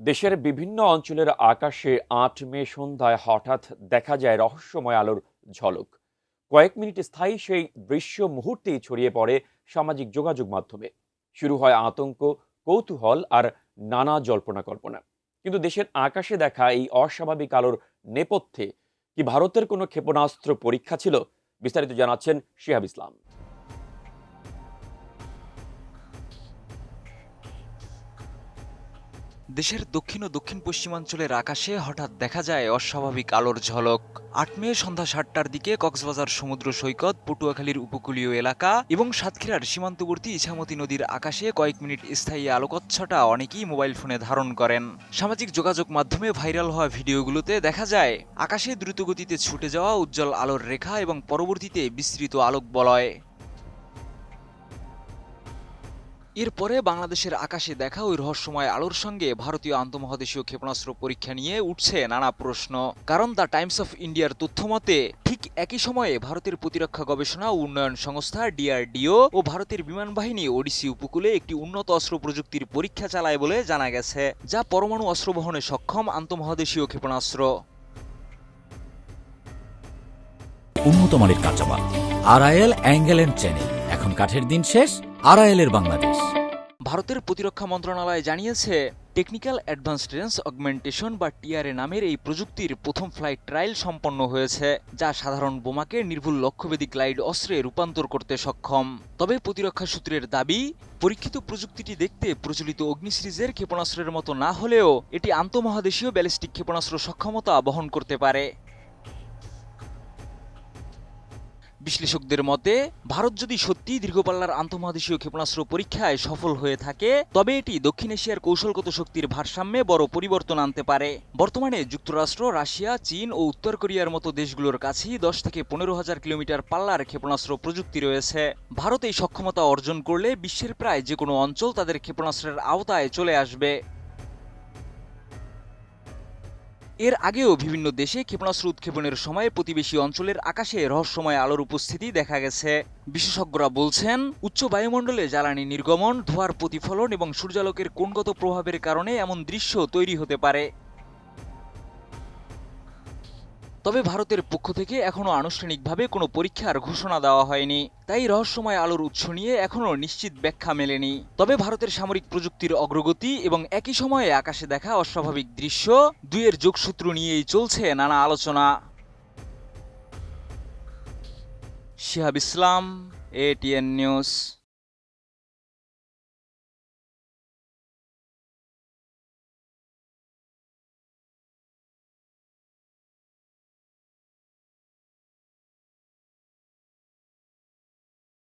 দেশের বিভিন্ন অঞ্চলের আকাশে ৮ মে সন্ধ্যায় হঠাৎ দেখা যায় রহস্যময় আলোর ঝলক। কয়েক মিনিট স্থায়ী সেই দৃশ্য মুহূর্তেই ছড়িয়ে পড়ে সামাজিক যোগাযোগ মাধ্যমে। শুরু হয় আতঙ্ক, কৌতূহল আর নানা জল্পনা কল্পনা। কিন্তু দেশের আকাশে দেখা এই অস্বাভাবিক আলোর নেপথ্যে কি ভারতের কোনো ক্ষেপণাস্ত্র পরীক্ষা ছিল? বিস্তারিত জানাচ্ছেন শিহাব ইসলাম। দেশের দক্ষিণ ও দক্ষিণ পশ্চিমাঞ্চলের আকাশে হঠাৎ দেখা যায় অস্বাভাবিক আলোর ঝলক। ৮ মে সন্ধ্যা ৭টার দিকে কক্সবাজার সমুদ্র সৈকত, পটুয়াখালীর উপকূলীয় এলাকা এবং সাতক্ষীরার সীমান্তবর্তী ইছামতি নদীর আকাশে কয়েক মিনিট স্থায়ী আলোকচ্ছটা অনেকেই মোবাইল ফোনে ধারণ করেন। সামাজিক যোগাযোগ মাধ্যমে ভাইরাল হওয়া ভিডিওগুলোতে দেখা যায় আকাশে দ্রুতগতিতে ছুটে যাওয়া উজ্জ্বল আলোর রেখা এবং পরবর্তীতে বিস্তৃত আলোক বলয়। এরপরে বাংলাদেশের আকাশে দেখা ওই রহস্যময় আলোর সঙ্গে ভারতীয় আন্তঃমহাদেশীয় ক্ষেপণাস্ত্র পরীক্ষা নিয়ে উঠছে নানা প্রশ্ন। কারণ দ্য টাইমস অফ ইন্ডিয়ার তথ্যমতে ঠিক একই সময়ে ভারতের প্রতিরক্ষা গবেষণা ও উন্নয়ন সংস্থা ডিআরডিও ও ভারতের বিমান বাহিনী ওডিসি উপকূলে একটি উন্নত অস্ত্র প্রযুক্তির পরীক্ষা চালায় বলে জানা গেছে, যা পরমাণু অস্ত্র বহনে সক্ষম আন্তঃমহাদেশীয় ক্ষেপণাস্ত্র। উন্নত মানের কাঁচামাল আরআইএল অ্যাঙ্গেল এন্ড চ্যানেল। এখন কাঠের দিন শেষ, আরআইএল এর বাংলাদেশ। ভারতের প্রতিরক্ষা মন্ত্রণালয় জানিয়েছে, টেকনিক্যাল অ্যাডভান্সড রেঞ্জ অগমেন্টেশন বা টিআরএ নামের এই প্রযুক্তির প্রথম ফ্লাইট ট্রায়াল সম্পন্ন হয়েছে, যা সাধারণ বোমাকে নির্ভুল লক্ষ্যভেদী গ্লাইড অস্ত্রে রূপান্তর করতে সক্ষম। তবে প্রতিরক্ষা সূত্রের দাবি, পরীক্ষিত প্রযুক্তিটি দেখতে প্রচলিত অগ্নি সিরিজের ক্ষেপণাস্ত্রের মতো না হলেও এটি আন্তঃমহাদেশীয় ব্যালিস্টিক ক্ষেপণাস্ত্র সক্ষমতা বহন করতে পারে। বিশ্লেষকদের মতে, ভারত যদি সত্যিই দীর্ঘপাল্লার আন্তঃমহাদেশীয় ক্ষেপণাস্ত্র পরীক্ষায় সফল হয়ে থাকে, তবে এটি দক্ষিণ এশিয়ার কৌশলগত শক্তির ভারসাম্যে বড় পরিবর্তন আনতে পারে। বর্তমানে যুক্তরাষ্ট্র, রাশিয়া, চীন ও উত্তর কোরিয়ার মতো দেশগুলোর কাছেই 10 থেকে 15,000 কিলোমিটার পাল্লার ক্ষেপণাস্ত্র প্রযুক্তি রয়েছে। ভারত এই সক্ষমতা অর্জন করলে বিশ্বের প্রায় যে কোনো অঞ্চল তাদের ক্ষেপণাস্ত্রের আওতায় চলে আসবে। এর আগেও বিভিন্ন দেশে ক্ষেপণাস্ত্র উৎক্ষেপণের সময় প্রতিবেশী অঞ্চলের আকাশে রহস্যময় আলোর উপস্থিতি দেখা গেছে। বিশেষজ্ঞরা বলছেন, উচ্চ বায়ুমণ্ডলে জ্বালানি নির্গমন, ধোঁয়ার প্রতিফলন এবং সূর্যালোকের কোণগত প্রভাবের কারণে এমন দৃশ্য তৈরি হতে পারে। তবে ভারতের পক্ষ থেকে এখনও আনুষ্ঠানিকভাবে কোনো পরীক্ষার ঘোষণা দেওয়া হয়নি, তাই রহস্যময় আলোর উৎস নিয়ে এখনও নিশ্চিত ব্যাখ্যা মেলেনি। তবে ভারতের সামরিক প্রযুক্তির অগ্রগতি এবং একই সময়ে আকাশে দেখা অস্বাভাবিক দৃশ্য, দুইয়ের যোগসূত্র নিয়েই চলছে নানা আলোচনা। শিহাব ইসলাম, এটিএন নিউজ।